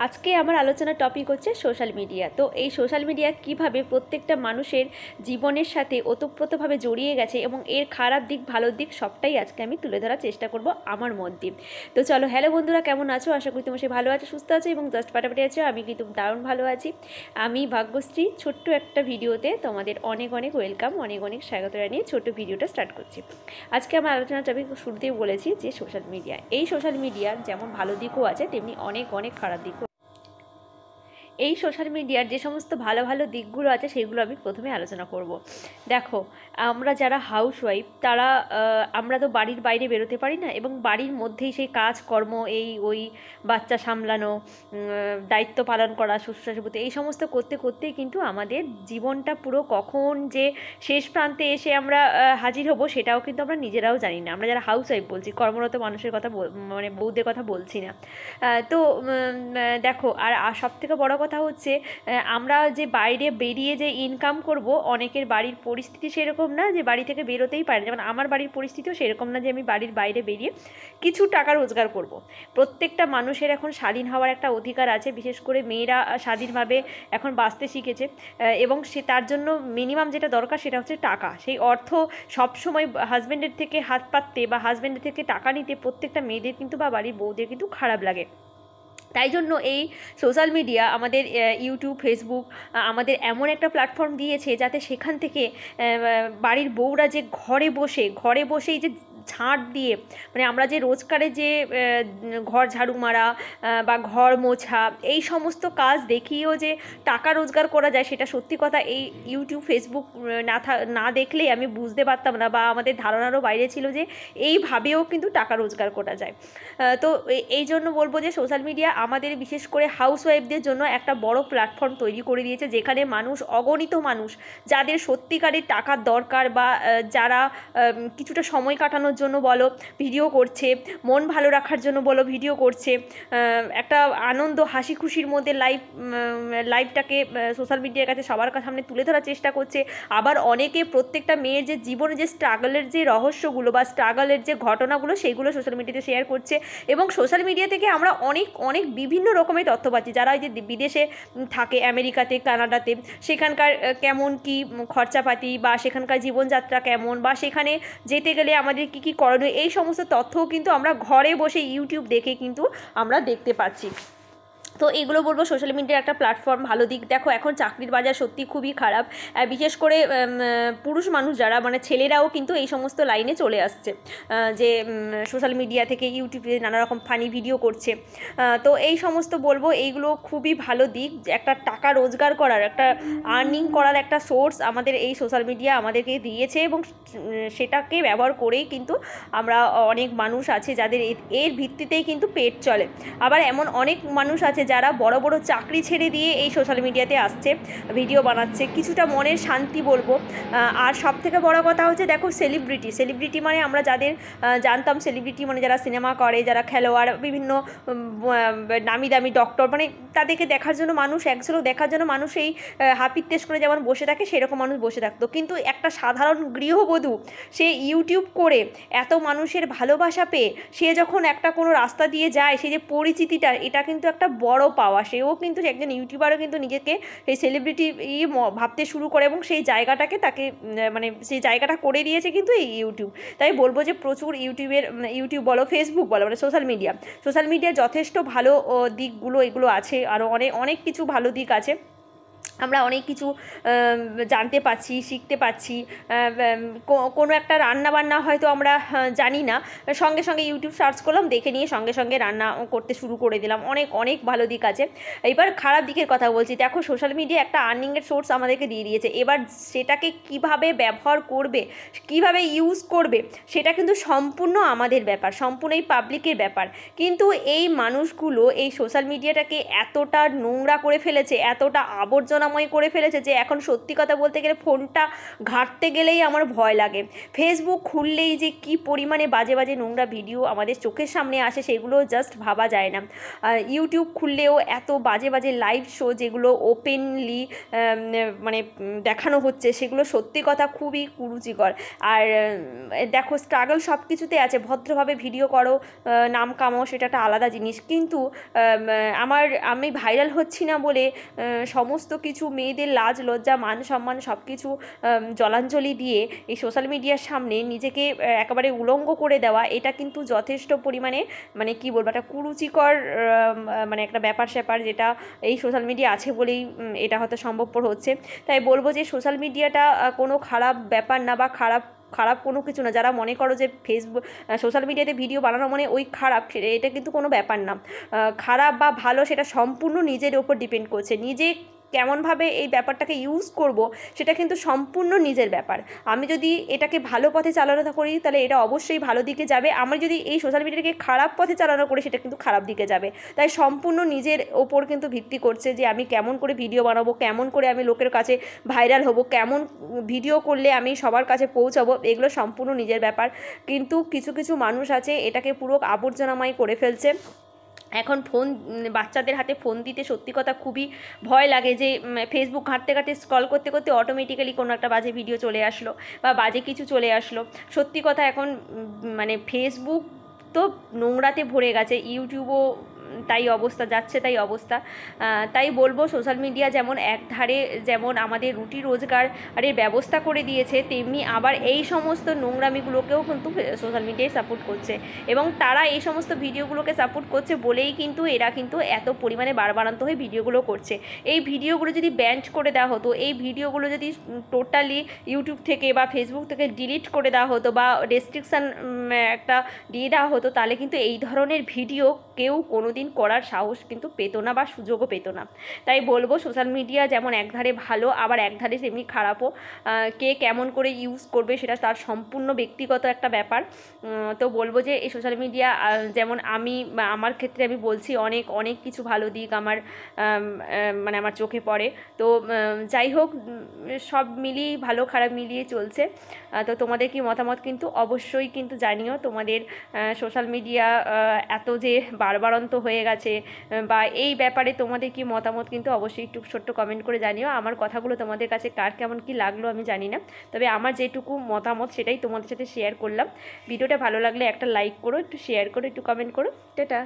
আজকে আমার আলোচনার টপিক হচ্ছে সোশ্যাল মিডিয়া। তো এই সোশ্যাল মিডিয়া কিভাবে প্রত্যেকটা মানুষের জীবনের সাথে ওতপ্রোতভাবে জড়িয়ে গেছে এবং এর খারাপ দিক ভালো দিক সবটাই আজকে আমি তুলে ধরার চেষ্টা করব আমার মধ্যে। তো চলো, হ্যালো বন্ধুরা, কেমন আছো? আশা করি তোমার সে ভালো আছো, সুস্থ আছো এবং জাস্ট ফাটাফাটি আছো। আমি কিন্তু দারুণ ভালো আছি। আমি ভাগ্যশ্রী ছোট্ট একটা ভিডিওতে তোমাদের অনেক অনেক ওয়েলকাম, অনেক অনেক স্বাগত জানিয়ে ছোট্ট ভিডিওটা স্টার্ট করছি। আজকে আমার আলোচনার টপিক শুরুতেই বলেছি যে সোশ্যাল মিডিয়া। এই সোশ্যাল মিডিয়ার যেমন ভালো দিকও আছে তেমনি অনেক অনেক খারাপ দিকও। এই সোশ্যাল মিডিয়ার যে সমস্ত ভালো ভালো দিকগুলো আছে সেগুলো আমি প্রথমে আলোচনা করব। দেখো, আমরা যারা হাউসওয়াইফ তারা আমরা তো বাড়ির বাইরে বেরোতে পারি না এবং বাড়ির মধ্যেই সেই কাজকর্ম এই ওই বাচ্চা সামলানো, দায়িত্ব পালন করা, শ্বশুরশাশুড়ি এই সমস্ত করতে করতেই কিন্তু আমাদের জীবনটা পুরো কখন যে শেষ প্রান্তে এসে আমরা হাজির হব সেটাও কিন্তু আমরা নিজেরাও জানি না। আমরা যারা হাউসওয়াইফ বলছি, কর্মরত মানুষের কথা মানে বউদের কথা বলছি না। তো দেখো, আর সবথেকে বড় কথা হচ্ছে আমরা যে বাইরে বেরিয়ে যে ইনকাম করব, অনেকের বাড়ির পরিস্থিতি সেরকম না যে বাড়ি থেকে বেরোতেই পারে। যেমন আমার বাড়ির পরিস্থিতিও সেরকম না যে আমি বাড়ির বাইরে বেরিয়ে কিছু টাকা রোজগার করব। প্রত্যেকটা মানুষের এখন স্বাধীন হওয়ার একটা অধিকার আছে, বিশেষ করে মেয়েরা স্বাধীনভাবে এখন বাঁচতে শিখেছে এবং সে তার জন্য মিনিমাম যেটা দরকার সেটা হচ্ছে টাকা। সেই অর্থ সবসময় হাজব্যান্ডের থেকে হাত পাততে বা হাজব্যান্ডের থেকে টাকা নিতে প্রত্যেকটা মেয়েদের কিন্তু বা বাড়ির বউদের কিন্তু খারাপ লাগে। তাই জন্য এই সোশ্যাল মিডিয়া আমাদের ইউটিউব, ফেসবুক আমাদের এমন একটা প্ল্যাটফর্ম দিয়েছে যাতে সেখান থেকে বাড়ির বউরা যে ঘরে বসেই যে ঝাঁট দিয়ে, মানে আমরা যে রোজকারে যে ঘর ঝাড়ু মারা বা ঘর মোছা এই সমস্ত কাজ দেখিয়েও যে টাকা রোজগার করা যায়, সেটা সত্যি কথা এই ইউটিউব, ফেসবুক না দেখলেই আমি বুঝতে পারতাম না, বা আমাদের ধারণারও বাইরে ছিল যে এইভাবেও কিন্তু টাকা রোজগার করা যায়। তো এই জন্য বলবো যে সোশ্যাল মিডিয়া আমাদের বিশেষ করে হাউসওয়াইফদের জন্য একটা বড় প্ল্যাটফর্ম তৈরি করে দিয়েছে, যেখানে অগণিত মানুষ যাদের সত্যিকারের টাকার দরকার বা যারা কিছুটা সময় কাটানোর জন্য বলো ভিডিও করছে, মন ভালো রাখার জন্য বলো ভিডিও করছে, একটা আনন্দ হাসি খুশির মধ্যে লাইফটাকে সোশ্যাল মিডিয়ার কাছে সবার সামনে তুলে ধরার চেষ্টা করছে। আবার অনেকে প্রত্যেকটা মেয়ের যে জীবনে যে স্ট্রাগলের যে রহস্যগুলো বা স্ট্রাগলের যে ঘটনাগুলো সেইগুলো সোশ্যাল মিডিয়াতে শেয়ার করছে। এবং সোশ্যাল মিডিয়া থেকে আমরা অনেক অনেক বিভিন্ন রকমের তথ্য পাচ্ছি। যারা ওই যে বিদেশে থাকে, আমেরিকাতে, কানাডাতে, সেখানকার কেমন কি খরচাপাতি বা সেখানকার জীবনযাত্রা কেমন, বা সেখানে যেতে গেলে আমাদের কী কী করণীয়, এই সমস্ত তথ্যও কিন্তু আমরা ঘরে বসে ইউটিউব দেখে কিন্তু আমরা দেখতে পাচ্ছি। তো এগুলো বলবো সোশ্যাল মিডিয়ার একটা প্ল্যাটফর্ম ভালো দিক। দেখো, এখন চাকরির বাজার সত্যি খুবই খারাপ, বিশেষ করে পুরুষ মানুষ যারা, মানে ছেলেরাও কিন্তু এই সমস্ত লাইনে চলে আসছে, যে সোশ্যাল মিডিয়া থেকে ইউটিউবে নানা রকম ফানি ভিডিও করছে। তো এই সমস্ত বলবো এইগুলো খুবই ভালো দিক, একটা টাকা রোজগার করার, একটা আর্নিং করার একটা সোর্স আমাদের এই সোশ্যাল মিডিয়া আমাদেরকে দিয়েছে এবং সেটাকে ব্যবহার করেই কিন্তু আমরা অনেক মানুষ আছে যাদের এর ভিত্তিতেই কিন্তু পেট চলে। আবার এমন অনেক মানুষ আছে যারা বড় বড় চাকরি ছেড়ে দিয়ে এই সোশ্যাল মিডিয়াতে আসছে, ভিডিও বানাচ্ছে, কিছুটা মনের শান্তি বলবো। আর সব থেকে বড় কথা হচ্ছে, দেখো, সেলিব্রিটি মানে আমরা যাদের জানতাম, সেলিব্রিটি মানে যারা সিনেমা করে, যারা খেলোয়াড়, বিভিন্ন নামি দামি ডক্টর, মানে তাদেরকে দেখার জন্য মানুষ, একজনও দেখার জন্য মানুষ এই হাপিত্তেশ করে যেমন বসে থাকে সেরকম মানুষ বসে থাকতো। কিন্তু একটা সাধারণ গৃহবধূ সে ইউটিউব করে এত মানুষের ভালোবাসা পেয়ে সে যখন একটা কোনো রাস্তা দিয়ে যায়, সে যে পরিচিতিটা, এটা কিন্তু একটা বড় পাওয়া। সেও কিন্তু একজন ইউটিউবারও কিন্তু নিজেকে সেই সেলিব্রিটি ভাবতে শুরু করে এবং সেই জায়গাটাকে তাকে মানে সেই জায়গাটা করে দিয়েছে কিন্তু এই ইউটিউব। তাই বলবো যে প্রচুর ইউটিউব বলো, ফেসবুক বলো, মানে সোশ্যাল মিডিয়া যথেষ্ট ভালো দিকগুলো এগুলো আছে, আরও অনেক অনেক কিছু ভালো দিক আছে। আমরা অনেক কিছু জানতে পাচ্ছি, শিখতে পাচ্ছি। কোনো একটা রান্না বান্না হয়তো আমরা জানি না, সঙ্গে সঙ্গে ইউটিউব সার্চ করলাম, দেখে নিয়ে সঙ্গে সঙ্গে রান্না করতে শুরু করে দিলাম। অনেক অনেক ভালো দিক আছে। এবার খারাপ দিকের কথা বলছি। দেখো, সোশ্যাল মিডিয়া একটা আর্নিংয়ের সোর্স আমাদেরকে দিয়ে দিয়েছে, এবার সেটাকে কিভাবে ব্যবহার করবে, কিভাবে ইউজ করবে, সেটা কিন্তু সম্পূর্ণ আমাদের ব্যাপার, সম্পূর্ণ এই পাবলিকের ব্যাপার। কিন্তু এই মানুষগুলো এই সোশ্যাল মিডিয়াটাকে এতটা নোংরা করে ফেলেছে, এতটা আবর্জনা আবর্জনাময় করে ফেলেছে যে এখন সত্যি কথা বলতে গেলে ফোনটা ঘাঁটতে গেলেই আমার ভয় লাগে। ফেসবুক খুললেই যে কি পরিমাণে বাজে বাজে নোংরা ভিডিও আমাদের চোখের সামনে আসে সেগুলো জাস্ট ভাবা যায় না। ইউটিউব খুললেও এত বাজে বাজে লাইভ শো যেগুলো ওপেনলি মানে দেখানো হচ্ছে সেগুলো সত্যি কথা খুবই কুরুচিকর। আর দেখো স্ট্রাগল সব কিছুতে আছে, ভদ্রভাবে ভিডিও করো, নাম কামাও, সেটা একটা আলাদা জিনিস। কিন্তু আমি ভাইরাল হচ্ছি না বলে সমস্ত কিছু মেয়েদের লাজ লজ্জা মান সম্মান সব কিছু জলাঞ্জলি দিয়ে এই সোশ্যাল মিডিয়ার সামনে নিজেকে একেবারে উলঙ্গ করে দেওয়া, এটা কিন্তু যথেষ্ট পরিমাণে মানে কী বলবো একটা কুরুচিকর মানে একটা ব্যাপার স্যাপার, যেটা এই সোশ্যাল মিডিয়া আছে বলেই এটা হয়তো সম্ভবপর হচ্ছে। তাই বলবো যে সোশ্যাল মিডিয়াটা কোনো খারাপ ব্যাপার না, বা খারাপ কোনো কিছু না। যারা মনে করো যে ফেসবুক সোশ্যাল মিডিয়াতে ভিডিও বানানো মানে ওই খারাপ, এটা কিন্তু কোনো ব্যাপার না। খারাপ বা ভালো সেটা সম্পূর্ণ নিজের ওপর ডিপেন্ড করছে। নিজে কেমনভাবে এই ব্যাপারটাকে ইউজ করব সেটা কিন্তু সম্পূর্ণ নিজের ব্যাপার। আমি যদি এটাকে ভালো পথে চালনা করি তাহলে এটা অবশ্যই ভালো দিকে যাবে, আমি যদি এই সোশ্যাল মিডিয়াটাকে খারাপ পথে চালনা করি সেটা কিন্তু খারাপ দিকে যাবে। তাই সম্পূর্ণ নিজের ওপর কিন্তু ভিত্তি করছে যে আমি কেমন করে ভিডিও বানাবো, কেমন করে আমি লোকের কাছে ভাইরাল হব, কেমন ভিডিও করলে আমি সবার কাছে পৌঁছাবো, এগুলো সম্পূর্ণ নিজের ব্যাপার। কিন্তু কিছু কিছু মানুষ আছে এটাকে পুরো আবর্জনাময় করে ফেলছে। এখন বাচ্চাদের হাতে ফোন দিতে সত্যি কথা খুবই ভয় লাগে, যে ফেসবুক ঘাঁটতে ঘাঁটতে স্ক্রল করতে করতে অটোমেটিক্যালি কোনো একটা বাজে ভিডিও চলে আসলো বা বাজে কিছু চলে আসলো। সত্যি কথা এখন মানে ফেসবুক তো নোংরাতে ভরে গেছে, ইউটিউবও তাই অবস্থা, যাচ্ছে তাই অবস্থা। তাই বলবো সোশ্যাল মিডিয়া যেমন একধারে যেমন আমাদের রুটি রোজগারের ব্যবস্থা করে দিয়েছে, তেমনি আবার এই সমস্ত নোংরামিগুলোকেও কিন্তু সোশ্যাল মিডিয়ায় সাপোর্ট করছে, এবং তারা এই সমস্ত ভিডিওগুলোকে সাপোর্ট করছে বলেই কিন্তু এরা কিন্তু এত পরিমাণে বাড়বাড়ন্ত হয়ে ভিডিওগুলো করছে। এই ভিডিওগুলো যদি ব্যান্ড করে দেওয়া হতো, এই ভিডিওগুলো যদি টোটালি ইউটিউব থেকে বা ফেসবুক থেকে ডিলিট করে দেওয়া হতো বা রেস্ট্রিকশান একটা দিয়ে দেওয়া হতো, তাহলে কিন্তু এই ধরনের ভিডিও কেউ কোনোদিন করার সাহস কিন্তু পেতো না বা সুযোগও পেতো না। তাই বলবো সোশ্যাল মিডিয়া যেমন একধারে ভালো আবার একধারে তেমনি খারাপও। কে কেমন করে ইউজ করবে সেটা তার সম্পূর্ণ ব্যক্তিগত একটা ব্যাপার। তো বলবো যে এই সোশ্যাল মিডিয়া যেমন আমার ক্ষেত্রে আমি বলছি অনেক অনেক কিছু ভালো দিক আমার মানে আমার চোখে পড়ে। তো যাই হোক, সব মিলিয়ে ভালো খারাপ মিলিয়ে চলছে। তো তোমাদের কি মতামত কিন্তু অবশ্যই কিন্তু জানিও। তোমাদের সোশ্যাল মিডিয়া এত যে বাড়বাড়ন্ত হয়ে গেছে বা এই ব্যাপারে তোমাদের কি মতামত কিন্তু অবশ্যই একটু ছোট্ট কমেন্ট করে জানিও। আমার কথাগুলো তোমাদের কাছে কার কেমন কি লাগলো আমি জানি না, তবে আমার যেটুকু মতামত সেটাই তোমাদের সাথে শেয়ার করলাম। ভিডিওটা ভালো লাগলে একটা লাইক করো, একটু শেয়ার করো, একটু কমেন্ট করো। টাটা।